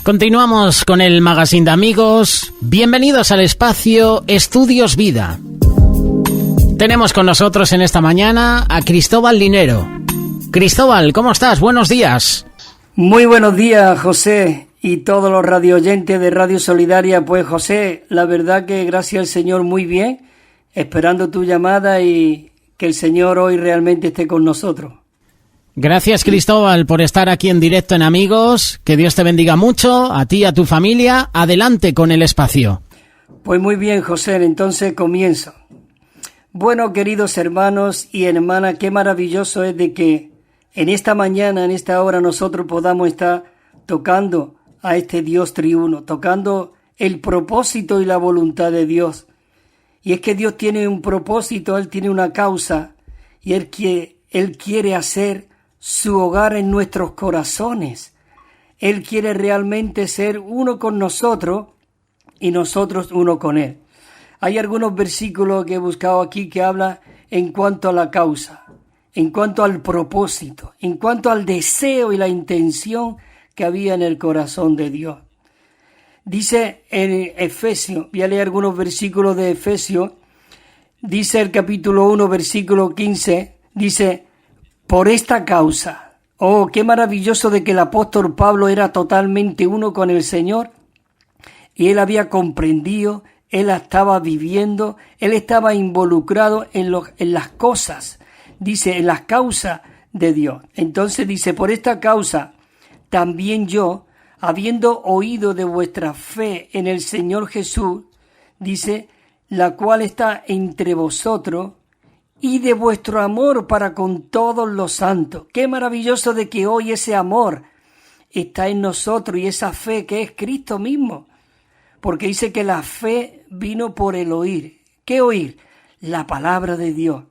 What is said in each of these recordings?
Continuamos con el Magazine de Amigos. Bienvenidos al espacio Estudios Vida. Tenemos con nosotros en esta mañana a Cristóbal Linero. Cristóbal, ¿cómo estás? Buenos días. Muy buenos días, José, y todos los radioyentes de Radio Solidaria. Pues, José, la verdad que gracias al Señor muy bien, esperando tu llamada y que el Señor hoy realmente esté con nosotros. Gracias, Cristóbal, por estar aquí en directo en Amigos. Que Dios te bendiga mucho, a ti y a tu familia. Adelante con el espacio. Pues muy bien, José, entonces comienzo. Bueno, queridos hermanos y hermanas, qué maravilloso es de que en esta mañana, en esta hora, nosotros podamos estar tocando a este Dios triuno, tocando el propósito y la voluntad de Dios. Y es que Dios tiene un propósito, Él tiene una causa, y Él quiere hacer su hogar en nuestros corazones. Él quiere realmente ser uno con nosotros y nosotros uno con Él. Hay algunos versículos que he buscado aquí que hablan en cuanto a la causa, en cuanto al propósito, en cuanto al deseo y la intención que había en el corazón de Dios. Dice en Efesios, voy a leer algunos versículos de Efesios, dice el capítulo 1, versículo 15, dice: por esta causa, oh, qué maravilloso de que el apóstol Pablo era totalmente uno con el Señor, y él había comprendido, él estaba viviendo, él estaba involucrado en las cosas, dice, en las causas de Dios. Entonces dice: por esta causa, también yo, habiendo oído de vuestra fe en el Señor Jesús, dice, la cual está entre vosotros, y de vuestro amor para con todos los santos. Qué maravilloso de que hoy ese amor está en nosotros y esa fe que es Cristo mismo. Porque dice que la fe vino por el oír. ¿Qué oír? La palabra de Dios.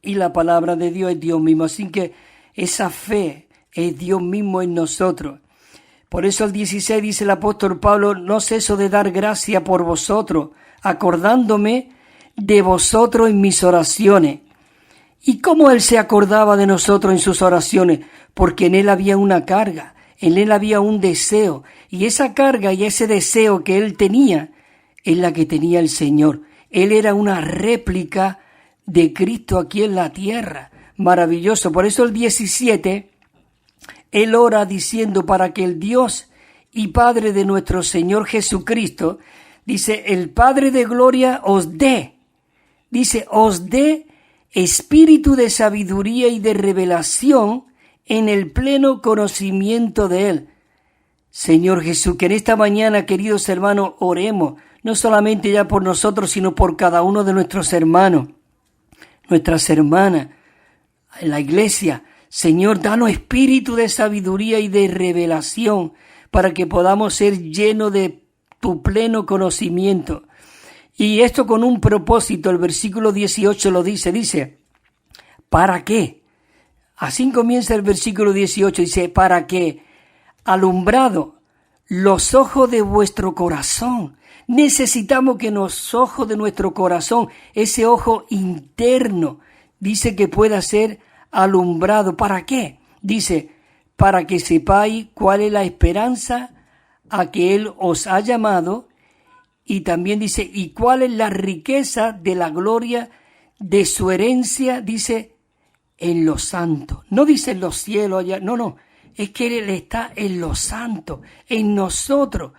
Y la palabra de Dios es Dios mismo. Así que esa fe es Dios mismo en nosotros. Por eso el 16 dice el apóstol Pablo: no ceso de dar gracia por vosotros, acordándome de vosotros en mis oraciones. ¿Y cómo él se acordaba de nosotros en sus oraciones? Porque en él había una carga, en él había un deseo, y esa carga y ese deseo que él tenía es la que tenía el Señor. Él era una réplica de Cristo aquí en la tierra. Maravilloso. Por eso el 17, él ora diciendo: para que el Dios y Padre de nuestro Señor Jesucristo, dice, el Padre de gloria os dé, dice, os dé espíritu de sabiduría y de revelación en el pleno conocimiento de Él. Señor Jesús, que en esta mañana, queridos hermanos, oremos, no solamente ya por nosotros, sino por cada uno de nuestros hermanos, nuestras hermanas, en la iglesia. Señor, danos espíritu de sabiduría y de revelación para que podamos ser llenos de tu pleno conocimiento. Y esto con un propósito. El versículo 18 lo dice, ¿para qué? Así comienza el versículo 18, dice, para que, alumbrado los ojos de vuestro corazón. Necesitamos que los ojos de nuestro corazón, ese ojo interno, dice que pueda ser alumbrado. ¿Para qué? Dice, para que sepáis cuál es la esperanza a que Él os ha llamado. Y también dice, ¿y cuál es la riqueza de la gloria de su herencia? Dice, en los santos. No dice en los cielos allá, no. Es que Él está en los santos, en nosotros.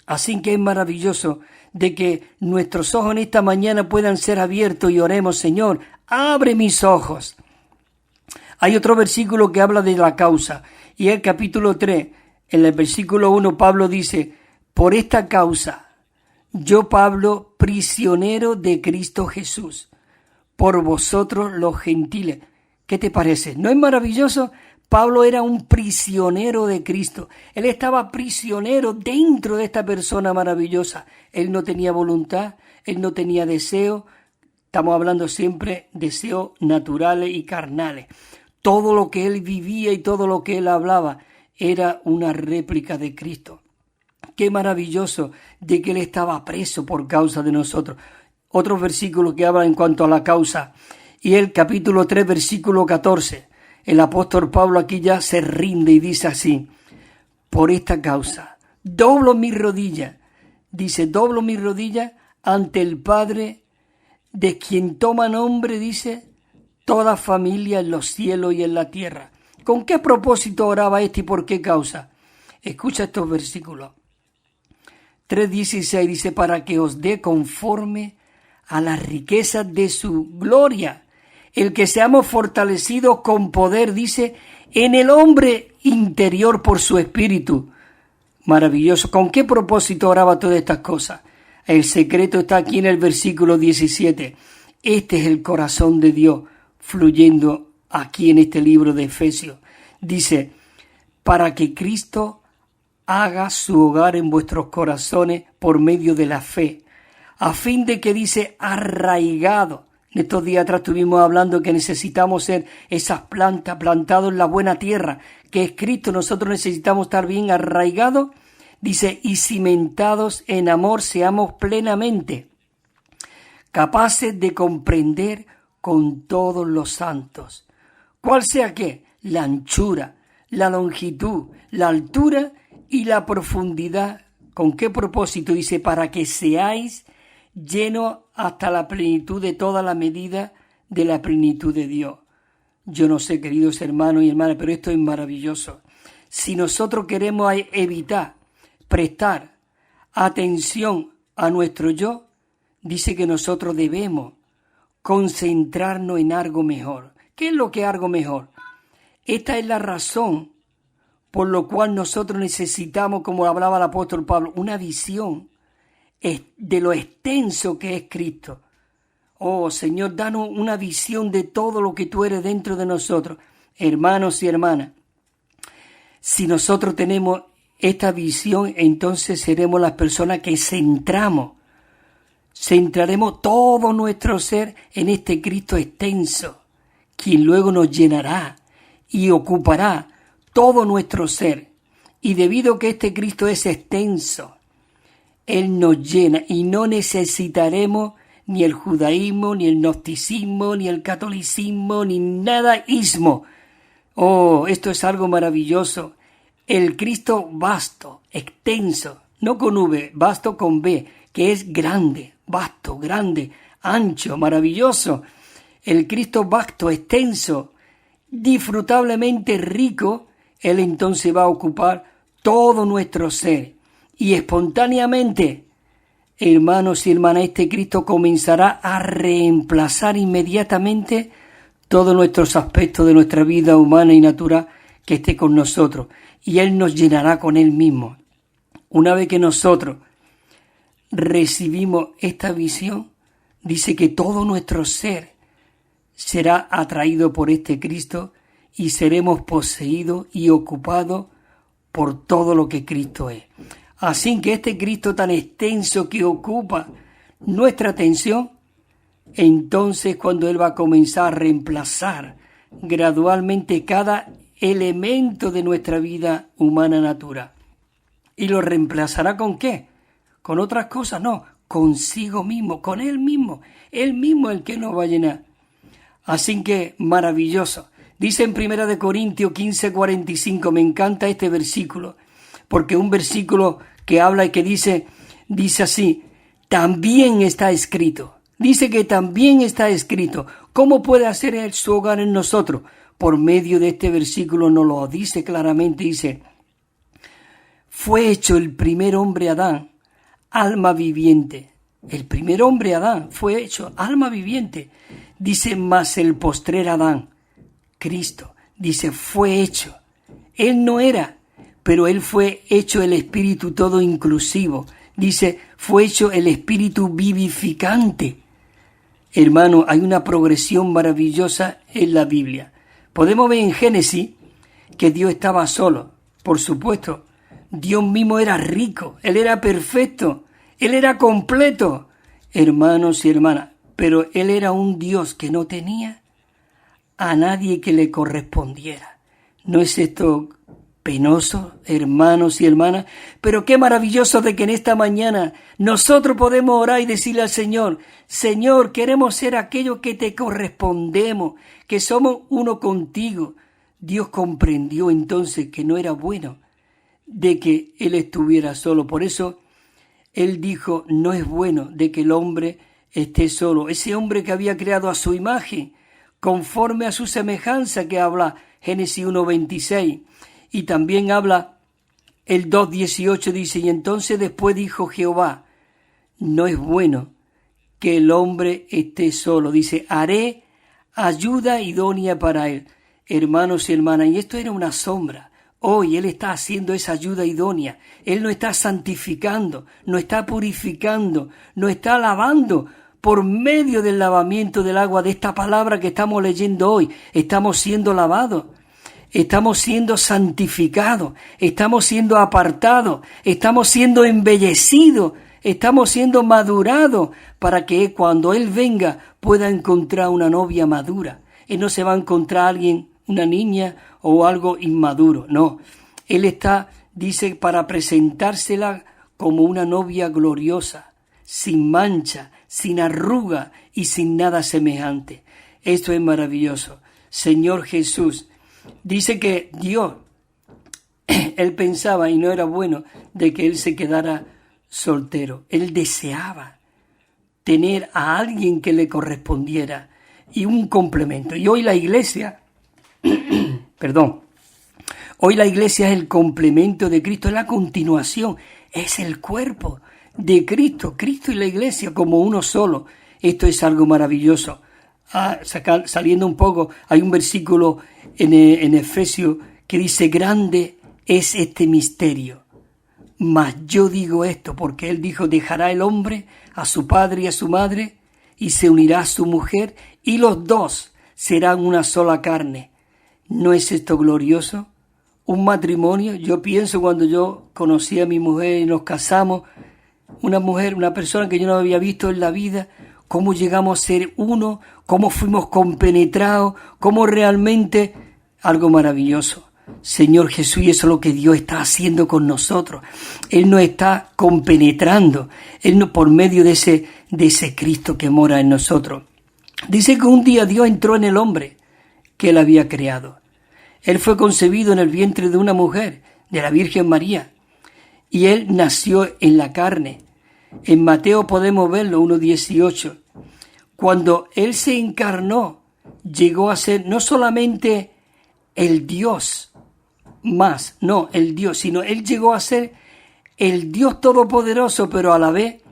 Así que es maravilloso de que nuestros ojos en esta mañana puedan ser abiertos y oremos: Señor, abre mis ojos. Hay otro versículo que habla de la causa. Y el capítulo 3, en el versículo 1, Pablo dice, por esta causa, yo, Pablo, prisionero de Cristo Jesús, por vosotros los gentiles. ¿Qué te parece? ¿No es maravilloso? Pablo era un prisionero de Cristo. Él estaba prisionero dentro de esta persona maravillosa. Él no tenía voluntad, él no tenía deseo. Estamos hablando siempre de deseos naturales y carnales. Todo lo que él vivía y todo lo que él hablaba era una réplica de Cristo. Qué maravilloso de que Él estaba preso por causa de nosotros. Otros versículos que hablan en cuanto a la causa. Y el capítulo 3, versículo 14. El apóstol Pablo aquí ya se rinde y dice así: por esta causa. Doblo mis rodillas, dice, doblo mis rodillas ante el Padre, de quien toma nombre, dice, toda familia en los cielos y en la tierra. ¿Con qué propósito oraba este y por qué causa? Escucha estos versículos. 3:16 dice, para que os dé conforme a las riquezas de su gloria, el que seamos fortalecidos con poder, dice, en el hombre interior por su espíritu. Maravilloso. ¿Con qué propósito oraba todas estas cosas? El secreto está aquí en el versículo 17. Este es el corazón de Dios fluyendo aquí en este libro de Efesios. Dice, para que Cristo haga su hogar en vuestros corazones por medio de la fe, a fin de que, dice, arraigado. En estos días atrás estuvimos hablando que necesitamos ser esas plantas plantadas en la buena tierra, que es Cristo. Nosotros necesitamos estar bien arraigados, dice, y cimentados en amor, seamos plenamente capaces de comprender con todos los santos, cuál sea qué, la anchura, la longitud, la altura y la profundidad. ¿Con qué propósito? Dice, para que seáis llenos hasta la plenitud de toda la medida de la plenitud de Dios. Yo no sé, queridos hermanos y hermanas, pero esto es maravilloso. Si nosotros queremos evitar prestar atención a nuestro yo, dice que nosotros debemos concentrarnos en algo mejor. ¿Qué es lo que es algo mejor? Esta es la razón por lo cual nosotros necesitamos, como hablaba el apóstol Pablo, una visión de lo extenso que es Cristo. Oh, Señor, danos una visión de todo lo que tú eres dentro de nosotros. Hermanos y hermanas, si nosotros tenemos esta visión, entonces seremos las personas que centraremos todo nuestro ser en este Cristo extenso, quien luego nos llenará y ocupará todo nuestro ser. Y debido a que este Cristo es extenso, Él nos llena y no necesitaremos ni el judaísmo, ni el gnosticismo, ni el catolicismo, ni nada ismo. Oh, esto es algo maravilloso. El Cristo vasto, extenso, no con V, vasto con B, que es grande, vasto, grande, ancho, maravilloso. El Cristo vasto, extenso, disfrutablemente rico, Él entonces va a ocupar todo nuestro ser. Y espontáneamente, hermanos y hermanas, este Cristo comenzará a reemplazar inmediatamente todos nuestros aspectos de nuestra vida humana y natural que esté con nosotros. Y Él nos llenará con Él mismo. Una vez que nosotros recibimos esta visión, dice que todo nuestro ser será atraído por este Cristo y seremos poseídos y ocupados por todo lo que Cristo es. Así que este Cristo tan extenso que ocupa nuestra atención, entonces cuando Él va a comenzar a reemplazar gradualmente cada elemento de nuestra vida humana natural. ¿Y lo reemplazará con qué? ¿Con otras cosas? No, consigo mismo, con Él mismo. Él mismo es el que nos va a llenar. Así que maravilloso. Dice en 1 Corintios 15:45, me encanta este versículo, porque un versículo que habla y que dice así, también está escrito. Dice que también está escrito. ¿Cómo puede hacer Él su hogar en nosotros? Por medio de este versículo nos lo dice claramente, dice, fue hecho el primer hombre Adán, alma viviente. El primer hombre Adán fue hecho alma viviente. Dice, más el postrer Adán, Cristo, dice, fue hecho. Él no era, pero Él fue hecho el Espíritu todo inclusivo. Dice, fue hecho el Espíritu vivificante. Hermano, hay una progresión maravillosa en la Biblia. Podemos ver en Génesis que Dios estaba solo. Por supuesto, Dios mismo era rico, Él era perfecto, Él era completo. Hermanos y hermanas, pero Él era un Dios que no tenía a nadie que le correspondiera. ¿No es esto penoso, hermanos y hermanas? Pero qué maravilloso de que en esta mañana nosotros podemos orar y decirle al Señor, Señor, queremos ser aquellos que te correspondemos, que somos uno contigo. Dios comprendió entonces que no era bueno de que él estuviera solo. Por eso él dijo, no es bueno de que el hombre esté solo. Ese hombre que había creado a su imagen, conforme a su semejanza, que habla Génesis 1:26. Y también habla el 2:18, dice, y entonces después dijo Jehová, no es bueno que el hombre esté solo. Dice, haré ayuda idónea para él. Hermanos y hermanas, y esto era una sombra. Hoy Él está haciendo esa ayuda idónea. Él nos está santificando, nos está purificando, nos está lavando por medio del lavamiento del agua de esta palabra que estamos leyendo hoy. Estamos siendo lavados, estamos siendo santificados, estamos siendo apartados, estamos siendo embellecidos, estamos siendo madurados para que cuando Él venga pueda encontrar una novia madura. Él no se va a encontrar a alguien, una niña o algo inmaduro, no. Él está, dice, para presentársela como una novia gloriosa, sin mancha, sin arruga y sin nada semejante. Esto es maravilloso. Señor Jesús, dice que Dios, Él pensaba y no era bueno de que Él se quedara soltero. Él deseaba tener a alguien que le correspondiera y un complemento. Y hoy la iglesia, hoy la iglesia es el complemento de Cristo, es la continuación, es el cuerpo de Cristo, Cristo y la iglesia como uno solo. Esto es algo maravilloso. Saliendo un poco, hay un versículo en Efesios que dice, grande es este misterio. Mas yo digo esto, porque Él dijo, dejará el hombre a su padre y a su madre, y se unirá a su mujer, y los dos serán una sola carne. ¿No es esto glorioso? Un matrimonio. Yo pienso cuando yo conocí a mi mujer y nos casamos, una persona que yo no había visto en la vida, cómo llegamos a ser uno, cómo fuimos compenetrados, cómo realmente algo maravilloso. Señor Jesús, y eso es lo que Dios está haciendo con nosotros. Él nos está compenetrando, por medio de ese Cristo que mora en nosotros. Dice que un día Dios entró en el hombre que Él había creado. Él fue concebido en el vientre de una mujer, de la Virgen María, y Él nació en la carne. En Mateo podemos verlo, 1:18. Cuando Él se encarnó, llegó a ser no solamente el Dios, el Dios, sino Él llegó a ser el Dios Todopoderoso, pero a la vez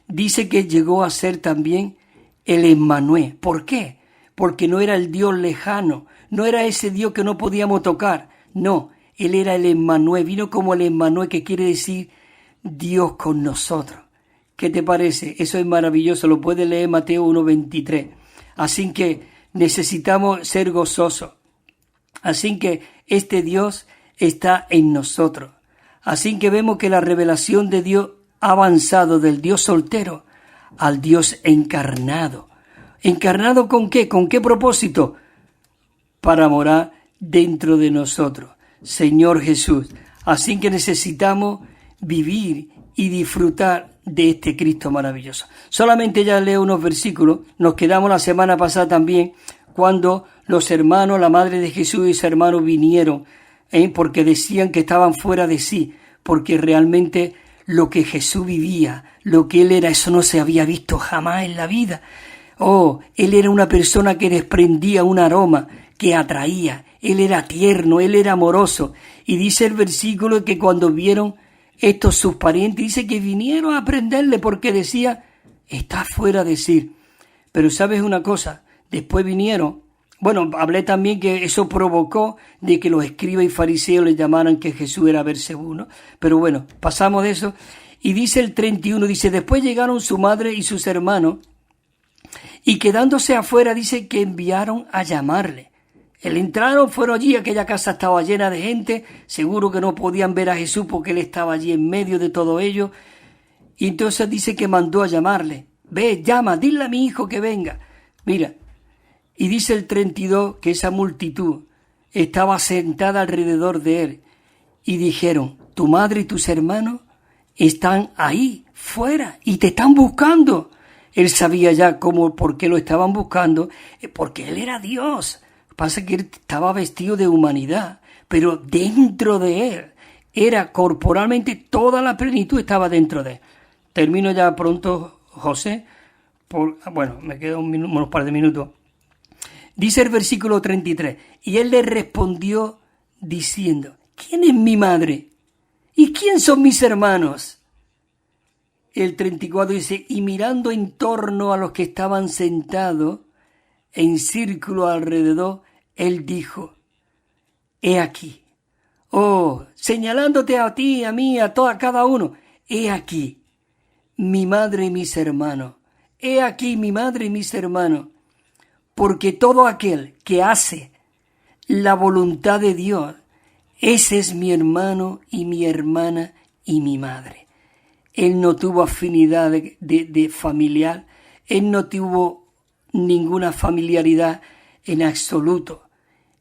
dice que llegó a ser también el Emmanuel. ¿Por qué? Porque no era el Dios lejano, no era ese Dios que no podíamos tocar, no, Él era el Emmanuel, vino como el Emmanuel, que quiere decir Dios con nosotros. ¿Qué te parece? Eso es maravilloso, lo puedes leer Mateo 1:23. Así que necesitamos ser gozosos. Así que este Dios está en nosotros. Así que vemos que la revelación de Dios ha avanzado del Dios soltero al Dios encarnado. ¿Encarnado con qué? ¿Con qué propósito? Para morar dentro de nosotros. Señor Jesús. Así que necesitamos vivir y disfrutar de este Cristo maravilloso. Solamente ya leo unos versículos. Nos quedamos la semana pasada también cuando los hermanos, la madre de Jesús y sus hermanos vinieron, porque decían que estaban fuera de sí, porque realmente lo que Jesús vivía, lo que Él era, eso no se había visto jamás en la vida. Él era una persona que desprendía un aroma que atraía. Él era tierno, Él era amoroso. Y dice el versículo que cuando vieron estos sus parientes, dice que vinieron a aprenderle porque decía, está fuera de sí. Pero ¿sabes una cosa? Después vinieron, hablé también que eso provocó de que los escribas y fariseos le llamaran que Jesús era Beelzebú, ¿no? Pero bueno, pasamos de eso. Y dice el 31, dice, después llegaron su madre y sus hermanos, y quedándose afuera, dice que enviaron a llamarle. Él entraron, fueron allí, aquella casa estaba llena de gente, seguro que no podían ver a Jesús porque Él estaba allí en medio de todo ello. Y entonces dice que mandó a llamarle. Ve, llama, dile a mi hijo que venga. Mira, y dice el 32 que esa multitud estaba sentada alrededor de Él y dijeron, tu madre y tus hermanos están ahí, fuera, y te están buscando. Él sabía ya por qué lo estaban buscando, porque Él era Dios. Pasa que Él estaba vestido de humanidad, pero dentro de Él, Era corporalmente, toda la plenitud estaba dentro de él. Termino ya pronto, José. Me quedan unos par de minutos. Dice el versículo 33, y él le respondió diciendo, ¿quién es mi madre? ¿Y quién son mis hermanos? El 34 dice, y mirando en torno a los que estaban sentados en círculo alrededor, él dijo, he aquí. Señalándote a ti, a mí, a cada uno, he aquí mi madre y mis hermanos, he aquí mi madre y mis hermanos, porque todo aquel que hace la voluntad de Dios, ese es mi hermano y mi hermana y mi madre. Él no tuvo afinidad de familiar, él no tuvo ninguna familiaridad en absoluto.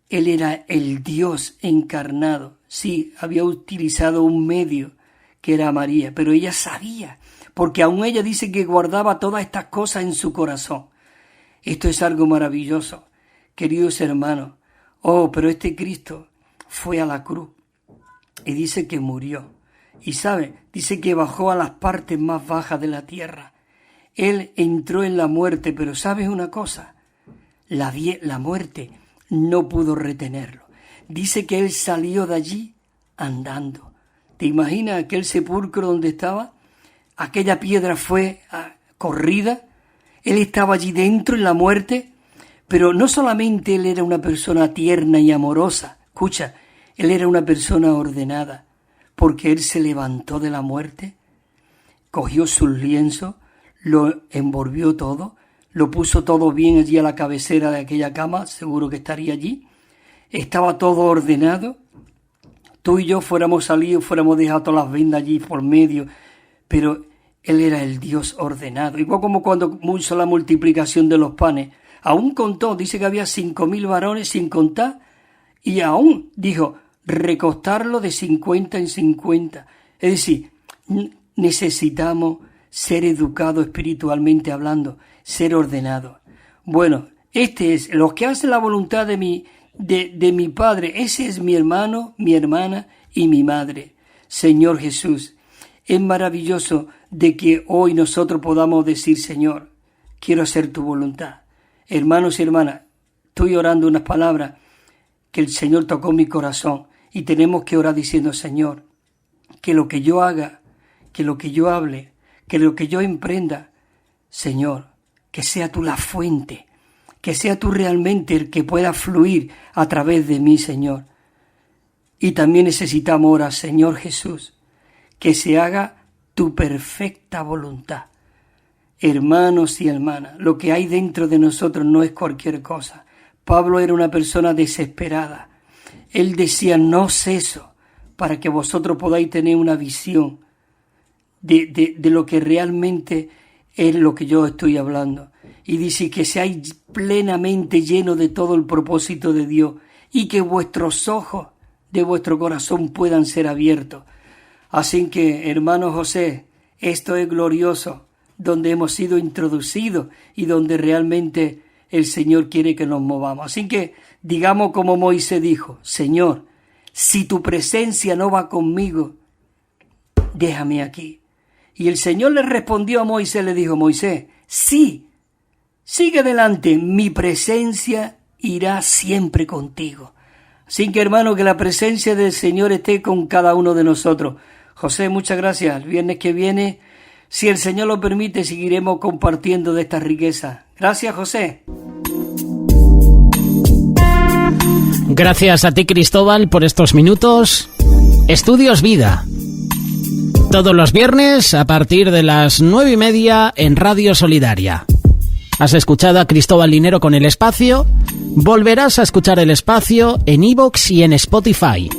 Él era el Dios encarnado. Sí, había utilizado un medio que era María, pero ella sabía, porque aún ella dice que guardaba todas estas cosas en su corazón. Esto es algo maravilloso, queridos hermanos. Pero este Cristo fue a la cruz y dice que murió. Y dice que bajó a las partes más bajas de la tierra. Él entró en la muerte, pero ¿sabes una cosa? La muerte no pudo retenerlo. Dice que él salió de allí andando. ¿Te imaginas aquel sepulcro donde estaba? Aquella piedra fue corrida. Él estaba allí dentro en la muerte, pero no solamente él era una persona tierna y amorosa. Escucha, él era una persona ordenada, porque él se levantó de la muerte, cogió sus lienzos, lo envolvió todo, lo puso todo bien allí a la cabecera de aquella cama, seguro que estaría allí. Estaba todo ordenado. Tú y yo fuéramos salidos, fuéramos dejado todas las vendas allí por medio, pero él era el Dios ordenado. Igual como cuando hizo la multiplicación de los panes, aún contó, dice que había 5,000 varones sin contar, y aún dijo, recostarlo de 50 en 50. Es decir, necesitamos ser educados espiritualmente hablando, ser ordenados. Bueno, este es, los que hacen la voluntad de mi Padre, ese es mi hermano, mi hermana y mi madre. Señor Jesús, es maravilloso de que hoy nosotros podamos decir, Señor, quiero hacer tu voluntad. Hermanos y hermanas, estoy orando unas palabras que el Señor tocó mi corazón y tenemos que orar diciendo, Señor, que lo que yo haga, que lo que yo hable, que lo que yo emprenda, Señor, que sea tú la fuente, que sea tú realmente el que pueda fluir a través de mí, Señor. Y también necesitamos ahora, Señor Jesús, que se haga tu perfecta voluntad. Hermanos y hermanas, lo que hay dentro de nosotros no es cualquier cosa. Pablo era una persona desesperada. Él decía, no ceso, para que vosotros podáis tener una visión de lo que realmente es lo que yo estoy hablando. Y dice que seáis plenamente llenos de todo el propósito de Dios y que vuestros ojos de vuestro corazón puedan ser abiertos. Así que, hermano José, esto es glorioso, donde hemos sido introducidos y donde realmente el Señor quiere que nos movamos. Así que digamos como Moisés dijo, Señor, si tu presencia no va conmigo, déjame aquí. Y el Señor le respondió a Moisés, le dijo, Moisés, sí, sigue adelante, mi presencia irá siempre contigo. Así que, hermano, que la presencia del Señor esté con cada uno de nosotros. José, muchas gracias. El viernes que viene, si el Señor lo permite, seguiremos compartiendo de esta riqueza. Gracias, José. Gracias a ti, Cristóbal, por estos minutos. Estudios Vida. Todos los viernes a partir de las 9:30 en Radio Solidaria. Has escuchado a Cristóbal Linero con El Espacio. Volverás a escuchar El Espacio en iVoox y en Spotify.